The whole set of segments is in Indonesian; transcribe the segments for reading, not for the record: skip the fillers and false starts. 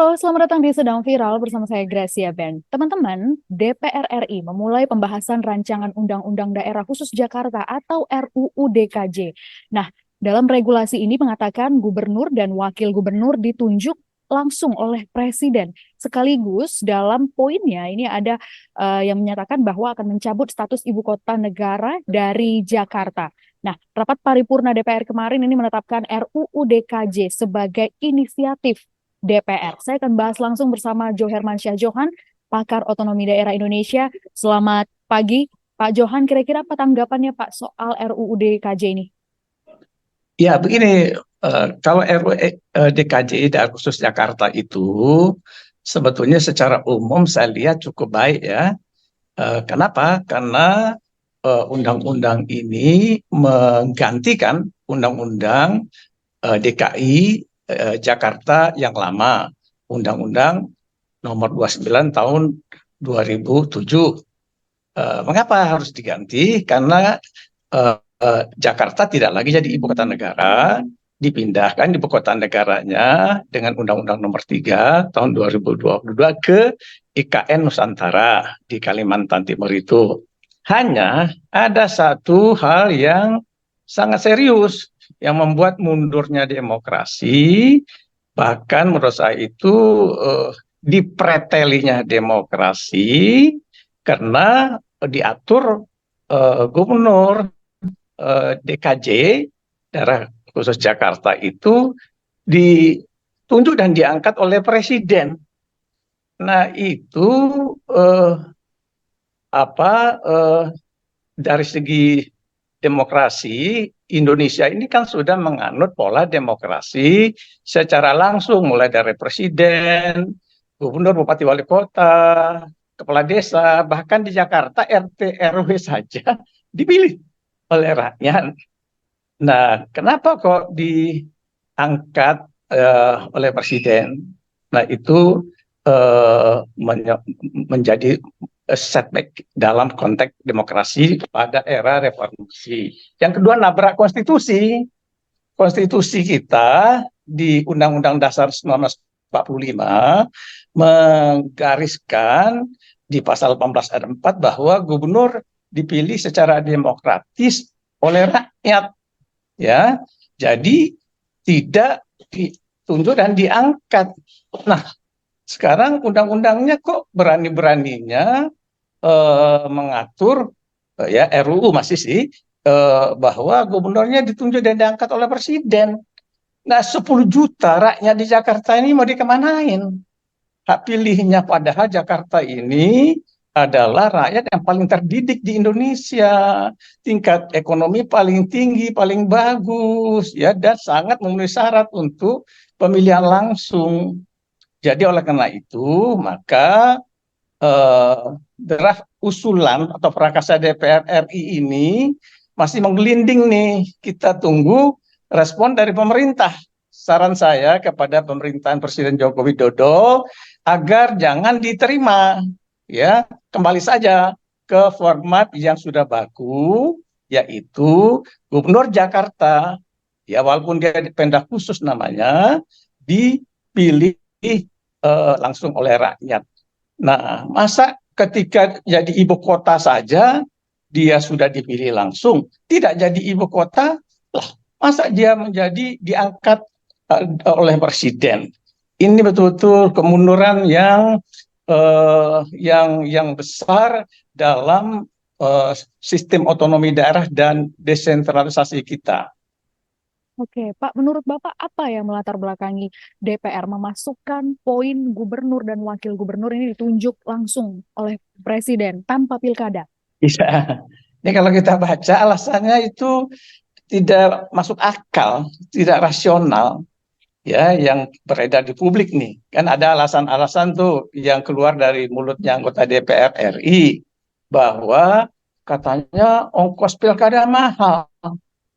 Halo, selamat datang di Sedang Viral bersama saya Gracia Ben. Teman-teman, DPR RI memulai pembahasan rancangan Undang-Undang Daerah Khusus Jakarta atau RUU DKJ. Nah, dalam regulasi ini mengatakan gubernur dan wakil gubernur ditunjuk langsung oleh presiden. Sekaligus dalam poinnya ini ada yang menyatakan bahwa akan mencabut status ibu kota negara dari Jakarta. Nah, rapat paripurna DPR kemarin ini menetapkan RUU DKJ sebagai inisiatif DPR. Saya akan bahas langsung bersama Johermansyah Johan, pakar otonomi daerah Indonesia. Selamat pagi, Pak Johan. Kira-kira apa tanggapannya Pak soal RUU DKJ ini? Ya, begini, kalau RUU DKJ Daerah Khusus Jakarta itu sebetulnya secara umum saya lihat cukup baik ya. Kenapa? Karena undang-undang ini menggantikan undang-undang DKI Jakarta yang lama, Undang-Undang Nomor 29 tahun 2007. Mengapa harus diganti? Karena Jakarta tidak lagi jadi ibu kota negara, dipindahkan ibu kota negaranya dengan Undang-Undang Nomor 3 tahun 2022 ke IKN Nusantara di Kalimantan Timur itu. Hanya ada satu hal yang sangat serius yang membuat mundurnya demokrasi, bahkan menurut saya itu dipretelinya demokrasi karena diatur gubernur DKJ daerah khusus Jakarta itu ditunjuk dan diangkat oleh presiden. Nah itu eh, apa dari segi demokrasi Indonesia ini kan sudah menganut pola demokrasi secara langsung mulai dari presiden, gubernur, bupati, wali kota, kepala desa, bahkan di Jakarta RT RW saja dipilih oleh rakyat. Nah, kenapa kok diangkat oleh presiden? Nah, itu menjadi setback dalam konteks demokrasi pada era reformasi. Yang kedua, nabrak konstitusi. Konstitusi kita di Undang-Undang Dasar 1945 menggariskan di pasal 18 ayat 4 bahwa gubernur dipilih secara demokratis oleh rakyat, ya. Jadi tidak ditunjuk dan diangkat. Nah, sekarang undang-undangnya kok berani-beraninya mengatur ya RUU masih sih bahwa gubernurnya ditunjuk dan diangkat oleh presiden. Nah, 10 juta rakyat di Jakarta ini mau dikemanain? Hak pilihnya padahal Jakarta ini adalah rakyat yang paling terdidik di Indonesia, tingkat ekonomi paling tinggi, paling bagus, ya, dan sangat memenuhi syarat untuk pemilihan langsung. Jadi oleh karena itu, maka eh, draft usulan atau prakarsa DPR RI ini masih menggelinding nih. Kita tunggu respon dari pemerintah. Saran saya kepada pemerintahan Presiden Joko Widodo agar jangan diterima, ya, kembali saja ke format yang sudah baku, yaitu Gubernur Jakarta, ya walaupun dia Pemda khusus namanya, dipilih langsung oleh rakyat. Nah, masa ketika jadi ibu kota saja dia sudah dipilih langsung, tidak jadi ibu kota, lah masa dia menjadi diangkat oleh presiden? Ini betul-betul kemunduran yang besar dalam sistem otonomi daerah dan desentralisasi kita. Oke, Pak, menurut Bapak apa yang melatar belakangi DPR memasukkan poin gubernur dan wakil gubernur ini ditunjuk langsung oleh presiden tanpa pilkada? Iya. Ini kalau kita baca alasannya itu tidak masuk akal, tidak rasional, ya, yang beredar di publik nih. Kan ada alasan-alasan tuh yang keluar dari mulutnya anggota DPR RI bahwa katanya ongkos pilkada mahal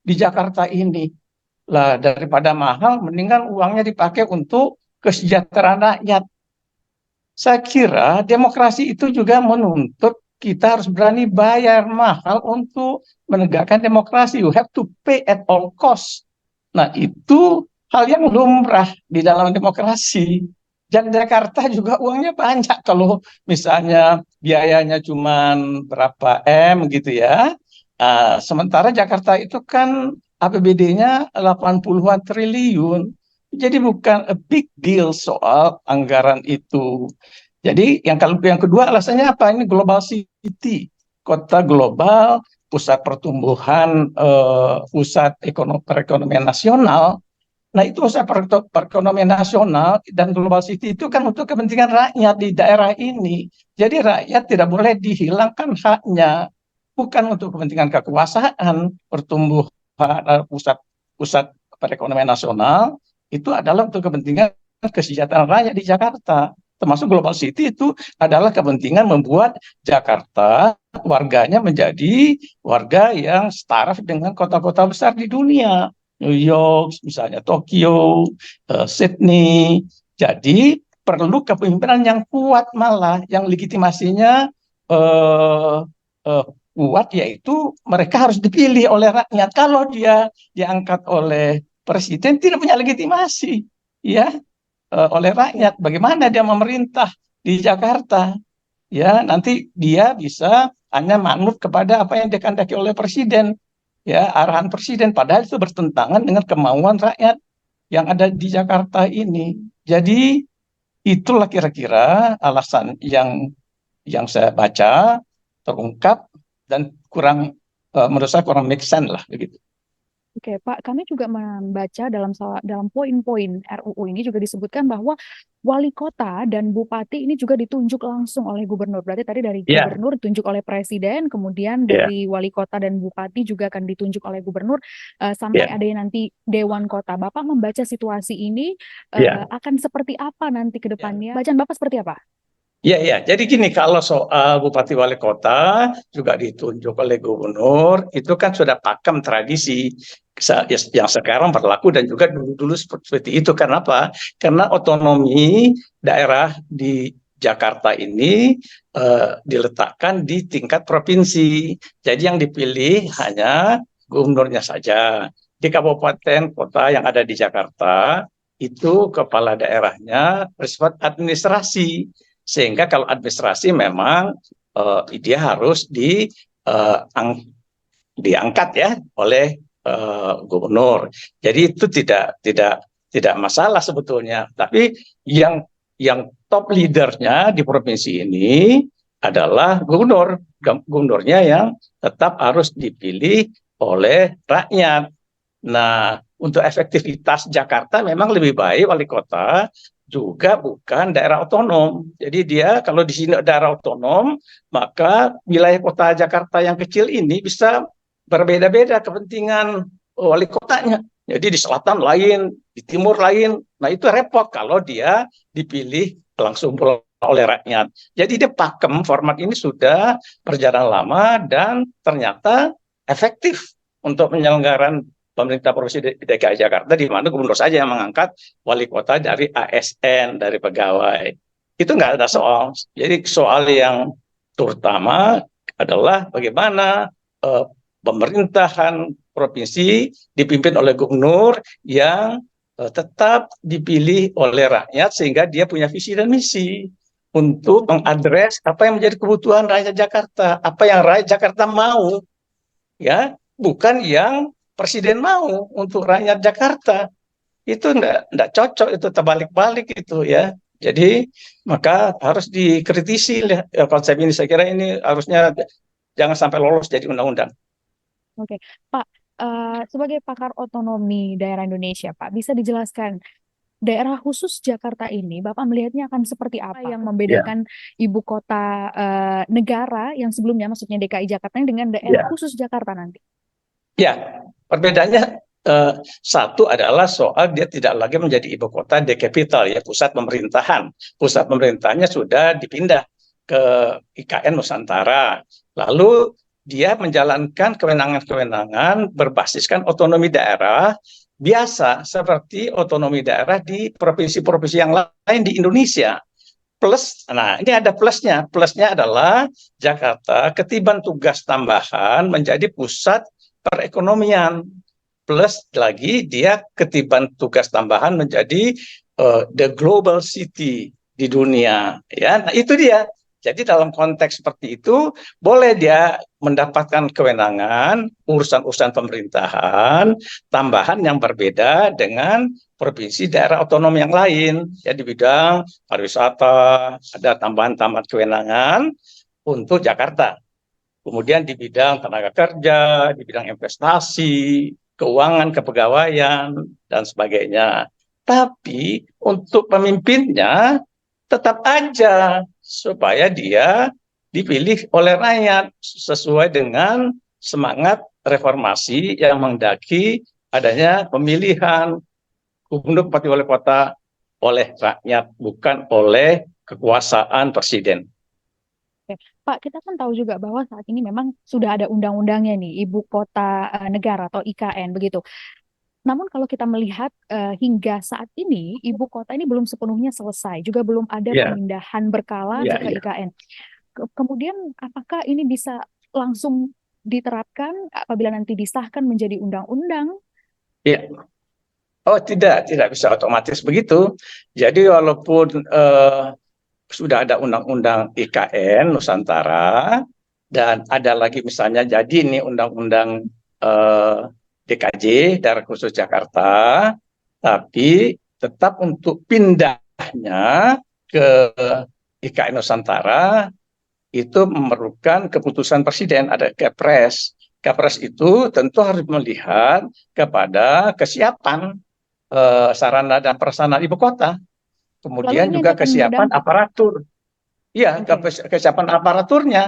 di Jakarta ini. Lah daripada mahal mendingan uangnya dipakai untuk kesejahteraan rakyat. Saya kira demokrasi itu juga menuntut kita harus berani bayar mahal untuk menegakkan demokrasi. You have to pay at all cost. Nah, itu hal yang lumrah di dalam demokrasi. Dan Jakarta juga uangnya banyak. Kalau misalnya biayanya cuma berapa M gitu ya. Sementara Jakarta itu kan APBD-nya 80-an triliun. Jadi bukan a big deal soal anggaran itu. Jadi kalau yang kedua alasannya apa? Ini global city, kota global, pusat pertumbuhan, pusat perekonomian nasional. Nah, itu usaha perekonomian nasional dan global city itu kan untuk kepentingan rakyat di daerah ini. Jadi rakyat tidak boleh dihilangkan haknya, bukan untuk kepentingan kekuasaan. Pertumbuhan pusat perekonomian nasional itu adalah untuk kepentingan kesejahteraan rakyat di Jakarta. Termasuk global city itu adalah kepentingan membuat Jakarta warganya menjadi warga yang setara dengan kota-kota besar di dunia. New York, misalnya Tokyo, Sydney. Jadi perlu kepemimpinan yang kuat malah, yang legitimasinya eh, kuat, yaitu mereka harus dipilih oleh rakyat. Kalau dia diangkat oleh presiden tidak punya legitimasi, ya, oleh rakyat. Bagaimana dia memerintah di Jakarta? Ya, nanti dia bisa hanya manut kepada apa yang dikehendaki oleh presiden, ya, arahan presiden, padahal itu bertentangan dengan kemauan rakyat yang ada di Jakarta ini. Jadi itulah kira-kira alasan yang saya baca terungkap dan kurang, menurut saya kurang make sense lah begitu. Oke, Pak, kami juga membaca dalam poin-poin RUU ini juga disebutkan bahwa wali kota dan bupati ini juga ditunjuk langsung oleh gubernur. Berarti tadi dari Ya, gubernur ditunjuk oleh presiden, kemudian ya, dari wali kota dan bupati juga akan ditunjuk oleh gubernur, sampai ya, ada yang nanti dewan kota. Bapak membaca situasi ini ya. akan seperti apa nanti ke depannya? Bacaan Bapak seperti apa? Iya, iya. Jadi gini, kalau soal bupati wali kota juga ditunjuk oleh gubernur, itu kan sudah pakem tradisi yang sekarang berlaku dan juga dulu-dulu seperti itu. Karena apa? Karena otonomi daerah di Jakarta ini diletakkan di tingkat provinsi. Jadi yang dipilih hanya gubernurnya saja. Di kabupaten kota yang ada di Jakarta, itu kepala daerahnya bersifat administrasi, sehingga kalau administrasi memang dia harus uh, diangkat ya oleh gubernur. Jadi itu tidak masalah sebetulnya. Tapi yang top leadernya di provinsi ini adalah gubernur. Gubernurnya yang tetap harus dipilih oleh rakyat. Nah, untuk efektivitas Jakarta memang lebih baik wali kota juga bukan daerah otonom. Jadi dia kalau di sini daerah otonom, maka wilayah kota Jakarta yang kecil ini bisa berbeda-beda kepentingan wali kotanya. Jadi di selatan lain, di timur lain. Nah, itu repot kalau dia dipilih langsung oleh rakyat. Jadi dia pakem, format ini sudah berjalan lama dan ternyata efektif untuk penyelenggaraan pemerintah Provinsi DKI Jakarta, di mana gubernur saja yang mengangkat wali kota dari ASN, dari pegawai. Itu nggak ada soal. Jadi soal yang terutama adalah bagaimana pemerintahan provinsi dipimpin oleh gubernur yang tetap dipilih oleh rakyat, sehingga dia punya visi dan misi untuk mengadres apa yang menjadi kebutuhan rakyat Jakarta, apa yang rakyat Jakarta mau, ya, bukan yang presiden mau untuk rakyat Jakarta. Itu enggak cocok, itu terbalik-balik itu ya. Jadi maka harus dikritisi konsep ini. Saya kira ini harusnya jangan sampai lolos jadi undang-undang. Oke, Pak, sebagai pakar otonomi daerah Indonesia, Pak, bisa dijelaskan daerah khusus Jakarta ini, Bapak melihatnya akan seperti apa yang Ya, membedakan ibu kota negara yang sebelumnya, maksudnya DKI Jakarta dengan daerah ya, khusus Jakarta nanti? ya. Perbedaannya satu adalah soal dia tidak lagi menjadi ibu kota the capital ya, pusat pemerintahan. Pusat pemerintahannya sudah dipindah ke IKN Nusantara. Lalu dia menjalankan kewenangan-kewenangan berbasiskan otonomi daerah biasa seperti otonomi daerah di provinsi-provinsi yang lain di Indonesia. Plus, nah ini ada plusnya. Plusnya adalah Jakarta ketiban tugas tambahan menjadi pusat perekonomian. Plus lagi dia ketiban tugas tambahan menjadi the global city di dunia, ya. Nah, itu dia. Jadi dalam konteks seperti itu boleh dia mendapatkan kewenangan urusan-urusan pemerintahan tambahan yang berbeda dengan provinsi daerah otonom yang lain, ya, di bidang pariwisata ada tambahan-tambahan kewenangan untuk Jakarta. Kemudian di bidang tenaga kerja, di bidang investasi, keuangan, kepegawaian, dan sebagainya. Tapi untuk pemimpinnya tetap aja supaya dia dipilih oleh rakyat sesuai dengan semangat reformasi yang menghendaki adanya pemilihan gubernur, bupati, wali kota oleh rakyat, bukan oleh kekuasaan presiden. Oke. Pak, kita kan tahu juga bahwa saat ini memang sudah ada undang-undangnya nih, Ibu Kota Negara atau IKN begitu. Namun kalau kita melihat hingga saat ini, ibu kota ini belum sepenuhnya selesai, juga belum ada Iya, pemindahan berkala iya, ke iya. IKN. Kemudian apakah ini bisa langsung diterapkan apabila nanti disahkan menjadi undang-undang? Iya. Oh, tidak bisa otomatis begitu. Jadi walaupun sudah ada undang-undang IKN Nusantara dan ada lagi misalnya jadi ini undang-undang eh, DKJ Daerah Khusus Jakarta, tapi tetap untuk pindahnya ke IKN Nusantara itu memerlukan keputusan presiden, ada Kepres. Kepres itu tentu harus melihat kepada kesiapan sarana dan prasarana ibu kota, Lalu kemudian ini nanti juga akan kesiapan berdampak. aparatur. Iya, Oke. kesiapan aparaturnya.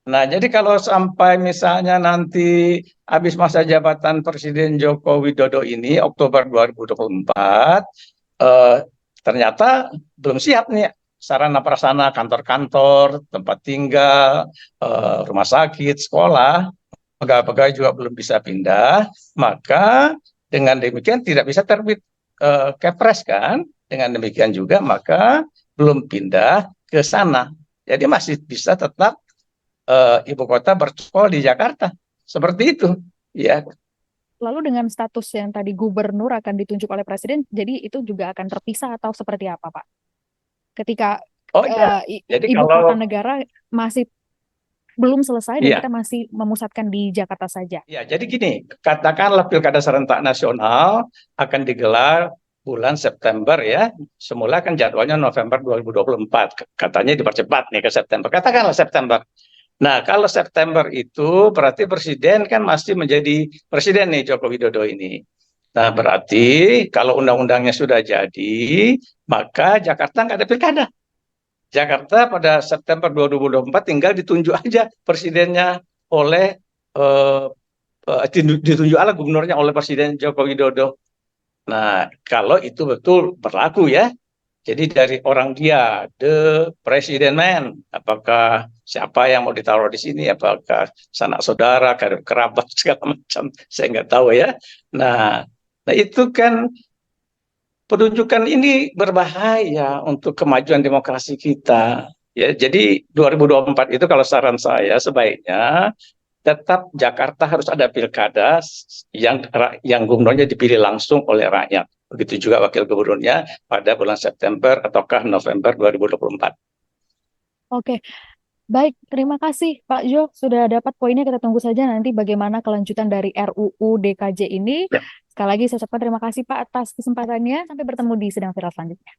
Nah, jadi kalau sampai misalnya nanti habis masa jabatan Presiden Joko Widodo ini Oktober 2024, eh, ternyata belum siap nih sarana prasarana kantor-kantor, tempat tinggal, rumah sakit, sekolah, pegawai-pegawai juga belum bisa pindah, maka dengan demikian tidak bisa terbit Kepres kan? Dengan demikian juga maka belum pindah ke sana. Jadi masih bisa tetap ibu kota bercokol di Jakarta. Seperti itu. Ya. Lalu dengan status yang tadi gubernur akan ditunjuk oleh presiden, jadi itu juga akan terpisah atau seperti apa, Pak? Ketika Oh iya. Jadi ibu kalau kota negara masih belum selesai dan iya, kita masih memusatkan di Jakarta saja. ya, jadi gini, katakanlah Pilkada serentak nasional akan digelar bulan September ya. Semula kan jadwalnya November 2024. Katanya dipercepat nih ke September. Katakanlah September. Nah, kalau September itu berarti presiden kan masih menjadi presiden nih Joko Widodo ini. Nah, berarti kalau undang-undangnya sudah jadi, maka Jakarta nggak ada pilkada. Jakarta pada September 2024 tinggal ditunjuk aja presidennya oleh eh, ditunjuk ala gubernurnya oleh Presiden Joko Widodo. Nah, kalau itu betul berlaku ya. Jadi dari orang dia, the president man, apakah siapa yang mau ditaruh di sini, apakah sanak saudara, kerabat segala macam, saya nggak tahu ya. Nah, nah itu kan penunjukan ini berbahaya untuk kemajuan demokrasi kita. Ya, jadi 2024 itu kalau saran saya sebaiknya tetap Jakarta harus ada pilkada yang gubernurnya dipilih langsung oleh rakyat. Begitu juga wakil gubernurnya pada bulan September ataukah November 2024. Oke, baik. Terima kasih Pak Jo. Sudah dapat poinnya. Kita tunggu saja nanti bagaimana kelanjutan dari RUU DKJ ini. Ya. Sekali lagi saya ucapkan terima kasih Pak atas kesempatannya. Sampai bertemu di sidang viral selanjutnya.